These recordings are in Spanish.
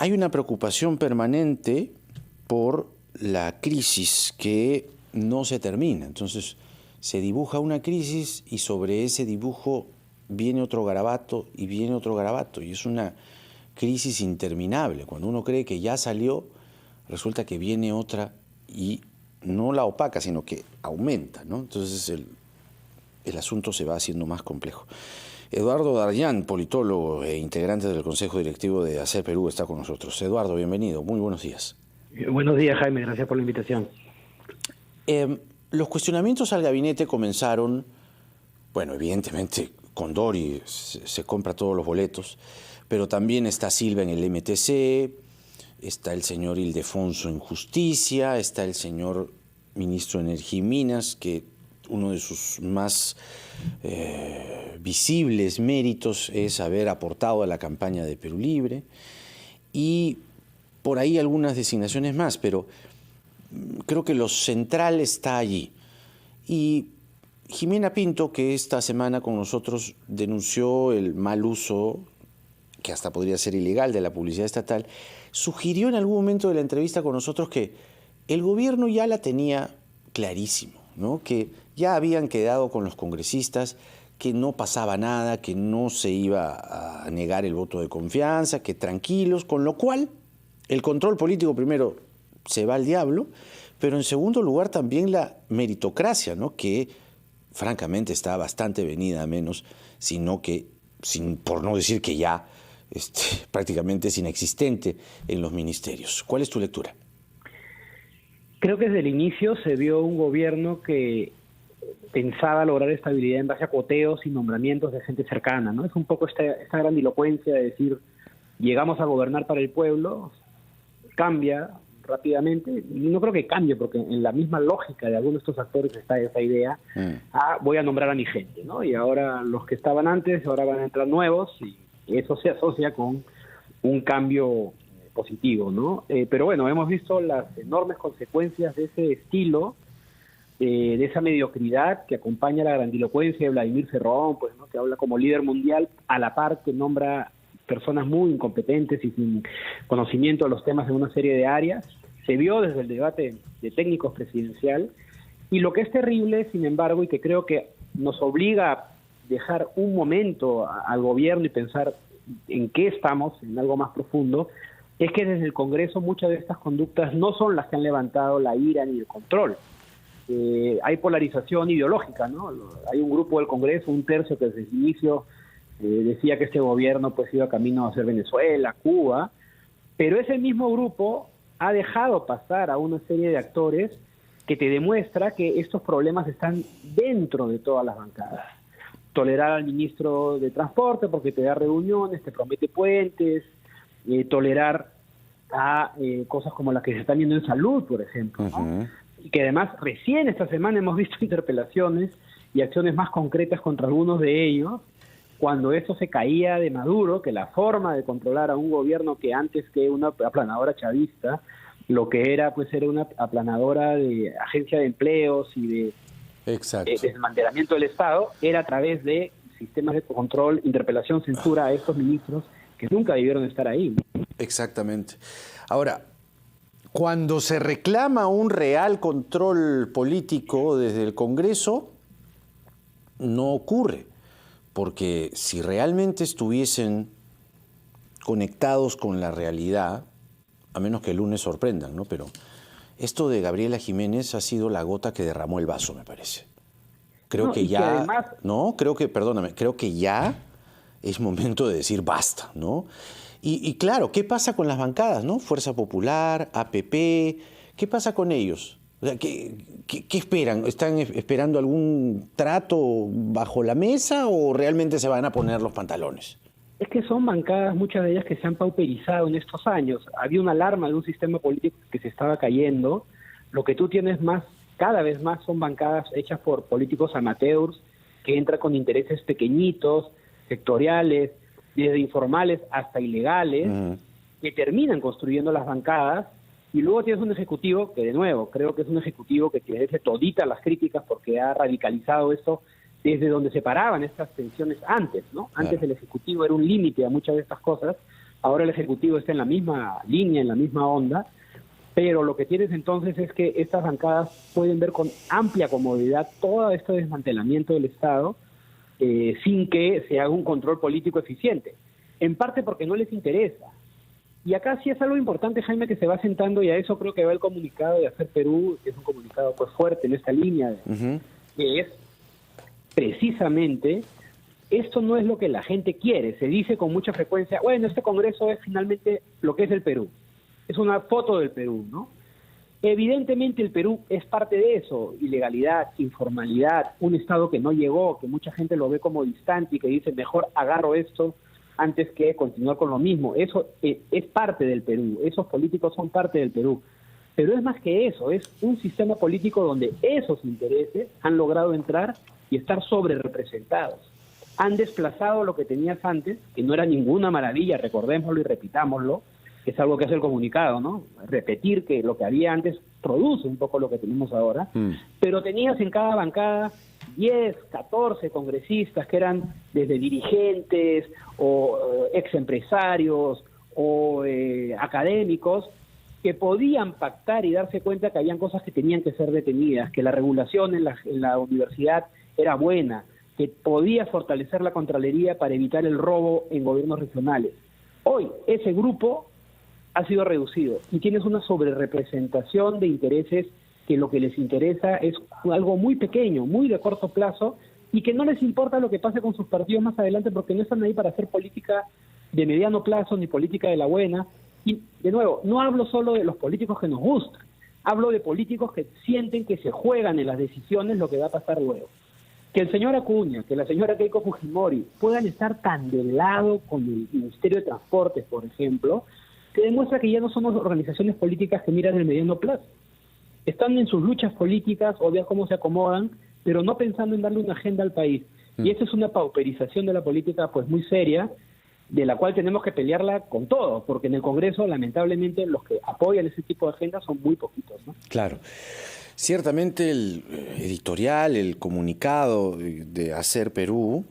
hay una preocupación permanente por la crisis que no se termina. Entonces, se dibuja una crisis y sobre ese dibujo viene otro garabato y viene otro garabato. Y es una crisis interminable. Cuando uno cree que ya salió, resulta que viene otra y no la opaca, sino que aumenta, ¿no? Entonces el asunto se va haciendo más complejo. Eduardo Darllán, politólogo e integrante del Consejo Directivo de ACER Perú, está con nosotros. Eduardo, bienvenido. Muy buenos días. Buenos días, Jaime. Gracias por la invitación. Los cuestionamientos al gabinete comenzaron, bueno, evidentemente con Dori se compra todos los boletos, pero también está Silva en el MTC, está el señor Ildefonso en Justicia, está el señor ministro de Energía y Minas, que uno de sus más visibles méritos es haber aportado a la campaña de Perú Libre, y por ahí algunas designaciones más, pero creo que lo central está allí. Y Jimena Pinto, que esta semana con nosotros denunció el mal uso, que hasta podría ser ilegal, de la publicidad estatal, sugirió en algún momento de la entrevista con nosotros que el gobierno ya la tenía clarísimo, ¿no? Que ya habían quedado con los congresistas, que no pasaba nada, que no se iba a negar el voto de confianza, que tranquilos, con lo cual el control político primero se va al diablo, pero en segundo lugar también la meritocracia, ¿no? Que francamente está bastante venida a menos, sino que, por no decir que ya prácticamente es inexistente en los ministerios. ¿Cuál es tu lectura? Creo que desde el inicio se vio un gobierno que pensaba lograr estabilidad en base a cuoteos y nombramientos de gente cercana, ¿no? Es un poco esta grandilocuencia de decir, llegamos a gobernar para el pueblo, cambia rápidamente. No creo que cambie, porque en la misma lógica de algunos de estos actores está esa idea, voy a nombrar a mi gente, ¿no? Y ahora los que estaban antes, ahora van a entrar nuevos, y eso se asocia con un cambio positivo, ¿no? Pero bueno, hemos visto las enormes consecuencias de ese estilo, de esa mediocridad que acompaña la grandilocuencia de Vladimir Cerrón, pues, ¿no? Que habla como líder mundial, a la par que nombra personas muy incompetentes y sin conocimiento de los temas en una serie de áreas. Se vio desde el debate de técnicos presidencial, y lo que es terrible, sin embargo, y que creo que nos obliga a dejar un momento al gobierno y pensar en qué estamos, en algo más profundo, es que desde el Congreso muchas de estas conductas no son las que han levantado la ira ni el control. Hay polarización ideológica, ¿no? Hay un grupo del Congreso, un tercio, que desde el inicio decía que este gobierno pues iba camino a hacer Venezuela, Cuba, pero ese mismo grupo ha dejado pasar a una serie de actores que te demuestra que estos problemas están dentro de todas las bancadas. Tolerar al ministro de Transporte porque te da reuniones, te promete puentes, tolerar a cosas como las que se están viendo en salud, por ejemplo, ¿no? Y que además recién esta semana hemos visto interpelaciones y acciones más concretas contra algunos de ellos, cuando eso se caía de Maduro, que la forma de controlar a un gobierno que antes que una aplanadora chavista, lo que era pues era una aplanadora de agencia de empleos y de desmantelamiento del Estado, era a través de sistemas de control, interpelación, censura a estos ministros que nunca debieron estar ahí. Exactamente. Ahora, cuando se reclama un real control político desde el Congreso, no ocurre. Porque si realmente estuviesen conectados con la realidad, a menos que el lunes sorprendan, ¿no? Pero esto de Gabriela Jiménez ha sido la gota que derramó el vaso, me parece. Creo que ya, además, ¿no? Creo que ya es momento de decir basta, ¿no? Y claro, ¿qué pasa con las bancadas, no? Fuerza Popular, APP, ¿qué pasa con ellos? O sea, ¿qué esperan? ¿Están esperando algún trato bajo la mesa o realmente se van a poner los pantalones? Es que son bancadas, muchas de ellas, que se han pauperizado en estos años. Había una alarma de un sistema político que se estaba cayendo. Lo que tú tienes más, cada vez más, son bancadas hechas por políticos amateurs que entran con intereses pequeñitos, sectoriales, desde informales hasta ilegales, que terminan construyendo las bancadas. Y luego tienes un ejecutivo que, de nuevo, creo que es un ejecutivo que merece todita las críticas porque ha radicalizado esto desde donde se paraban estas tensiones antes, ¿no? Antes el ejecutivo era un límite a muchas de estas cosas, ahora el Ejecutivo está en la misma línea, en la misma onda, pero lo que tienes entonces es que estas bancadas pueden ver con amplia comodidad todo este desmantelamiento del Estado sin que se haga un control político eficiente, en parte porque no les interesa. Y acá sí es algo importante, Jaime, que se va sentando, y a eso creo que va el comunicado de Hacer Perú, que es un comunicado pues fuerte en esta línea, que es precisamente, esto no es lo que la gente quiere. Se dice con mucha frecuencia, bueno, este Congreso es finalmente lo que es el Perú. Es una foto del Perú, ¿no? Evidentemente el Perú es parte de eso, ilegalidad, informalidad, un Estado que no llegó, que mucha gente lo ve como distante y que dice, mejor agarro esto antes que continuar con lo mismo. Eso es parte del Perú, esos políticos son parte del Perú. Pero es más que eso, es un sistema político donde esos intereses han logrado entrar y estar sobre representados. Han desplazado lo que tenías antes, que no era ninguna maravilla, recordémoslo y repitámoslo, que es algo que hace el comunicado, ¿no? Repetir que lo que había antes produce un poco lo que tenemos ahora, pero tenías en cada bancada 10, 14 congresistas que eran desde dirigentes o ex empresarios o académicos que podían pactar y darse cuenta que habían cosas que tenían que ser detenidas, que la regulación en la universidad era buena, que podía fortalecer la Contraloría para evitar el robo en gobiernos regionales. Hoy ese grupo ha sido reducido y tienes una sobrerepresentación de intereses que lo que les interesa es algo muy pequeño, muy de corto plazo, y que no les importa lo que pase con sus partidos más adelante porque no están ahí para hacer política de mediano plazo ni política de la buena. Y de nuevo, no hablo solo de los políticos que nos gustan, hablo de políticos que sienten que se juegan en las decisiones lo que va a pasar luego. Que el señor Acuña, que la señora Keiko Fujimori puedan estar tan del lado con el Ministerio de Transportes, por ejemplo, que demuestra que ya no somos organizaciones políticas que miran el mediano plazo. Están en sus luchas políticas o vean cómo se acomodan, pero no pensando en darle una agenda al país. Y esa es una pauperización de la política pues muy seria, de la cual tenemos que pelearla con todo, porque en el Congreso, lamentablemente, los que apoyan ese tipo de agenda son muy poquitos, ¿no? Claro. Ciertamente el editorial, el comunicado de Hacer Perú,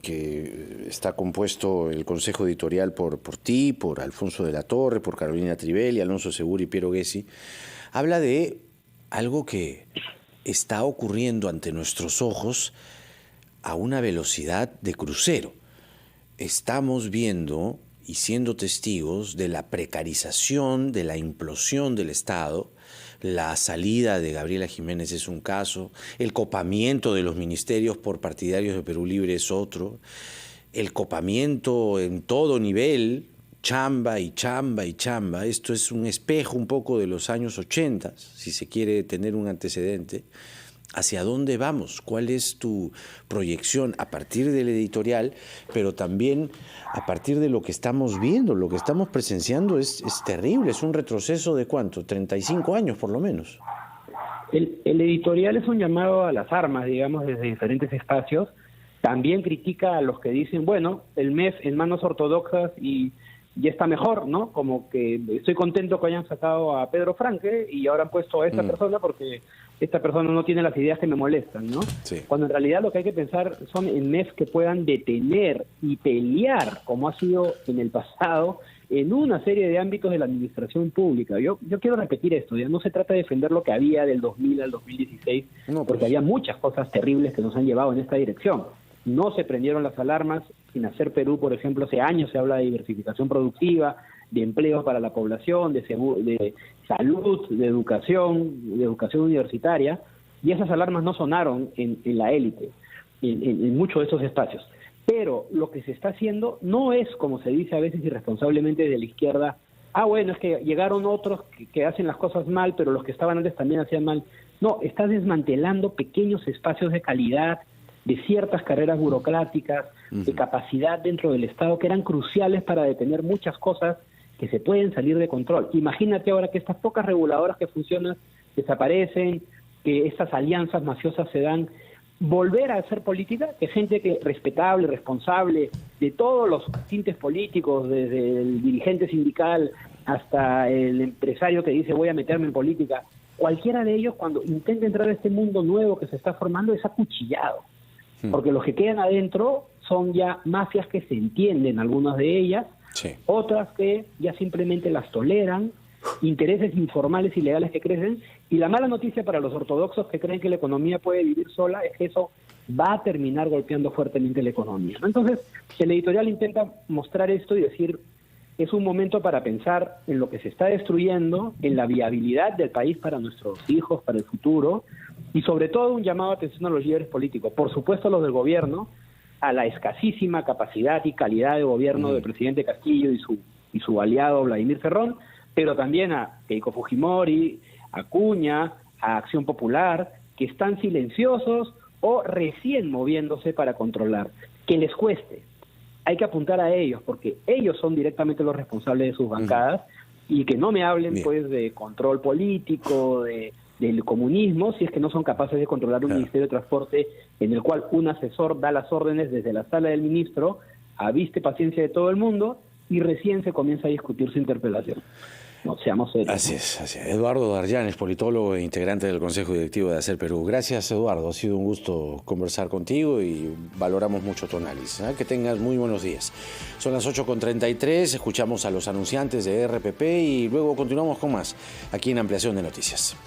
que está compuesto el consejo editorial por ti, por Alfonso de la Torre, por Carolina Trivelli, Alonso Segura y Piero Gessi, habla de algo que está ocurriendo ante nuestros ojos a una velocidad de crucero. Estamos viendo y siendo testigos de la precarización, de la implosión del Estado. La salida de Gabriela Jiménez es un caso, el copamiento de los ministerios por partidarios de Perú Libre es otro, el copamiento en todo nivel, chamba y chamba y chamba. Esto es un espejo un poco de los años 80, si se quiere tener un antecedente. ¿Hacia dónde vamos? ¿Cuál es tu proyección a partir del editorial, pero también a partir de lo que estamos viendo? Lo que estamos presenciando es terrible, es un retroceso de ¿cuánto? 35 años por lo menos. El editorial es un llamado a las armas, digamos, desde diferentes espacios. También critica a los que dicen, bueno, el MEF en manos ortodoxas y ya está mejor, ¿no? Como que estoy contento que hayan sacado a Pedro Franque y ahora han puesto a esta persona porque esta persona no tiene las ideas que me molestan, ¿no? Sí. Cuando en realidad lo que hay que pensar son en MEF que puedan detener y pelear, como ha sido en el pasado, en una serie de ámbitos de la administración pública. Yo quiero repetir esto, ya no se trata de defender lo que había del 2000 al 2016, porque había muchas cosas terribles que nos han llevado en esta dirección. No se prendieron las alarmas. En Hacer Perú, por ejemplo, hace años se habla de diversificación productiva, de empleos para la población, de salud, de educación universitaria, y esas alarmas no sonaron en la élite, en muchos de esos espacios. Pero lo que se está haciendo no es, como se dice a veces irresponsablemente de la izquierda, bueno, es que llegaron otros que hacen las cosas mal, pero los que estaban antes también hacían mal. No, está desmantelando pequeños espacios de calidad, de ciertas carreras burocráticas, de capacidad dentro del Estado que eran cruciales para detener muchas cosas que se pueden salir de control. Imagínate ahora que estas pocas reguladoras que funcionan desaparecen, que estas alianzas mafiosas se dan. Volver a hacer política, que gente que respetable, responsable, de todos los tintes políticos, desde el dirigente sindical hasta el empresario que dice voy a meterme en política, cualquiera de ellos cuando intenta entrar a este mundo nuevo que se está formando es acuchillado. Porque los que quedan adentro son ya mafias que se entienden, algunas de ellas, Sí. Otras que ya simplemente las toleran, intereses informales y legales que crecen, y la mala noticia para los ortodoxos que creen que la economía puede vivir sola es que eso va a terminar golpeando fuertemente la economía, ¿no? Entonces, el editorial intenta mostrar esto y decir, es un momento para pensar en lo que se está destruyendo, en la viabilidad del país para nuestros hijos, para el futuro, y sobre todo un llamado de atención a los líderes políticos, por supuesto a los del gobierno, a la escasísima capacidad y calidad de gobierno del presidente Castillo y su aliado Vladimir Cerrón, pero también a Keiko Fujimori, a Acuña, a Acción Popular, que están silenciosos o recién moviéndose para controlar. Que les cueste. Hay que apuntar a ellos, porque ellos son directamente los responsables de sus bancadas, y que no me hablen pues de control político, del comunismo, si es que no son capaces de controlar un Ministerio de Transporte en el cual un asesor da las órdenes desde la sala del ministro, aviste paciencia de todo el mundo, y recién se comienza a discutir su interpelación. No, seamos serios. Así es, así es. Eduardo Daryanes, politólogo e integrante del Consejo Directivo de Acer Perú. Gracias, Eduardo. Ha sido un gusto conversar contigo y valoramos mucho tu análisis. Que tengas muy buenos días. Son las 8:33, escuchamos a los anunciantes de RPP y luego continuamos con más aquí en Ampliación de Noticias.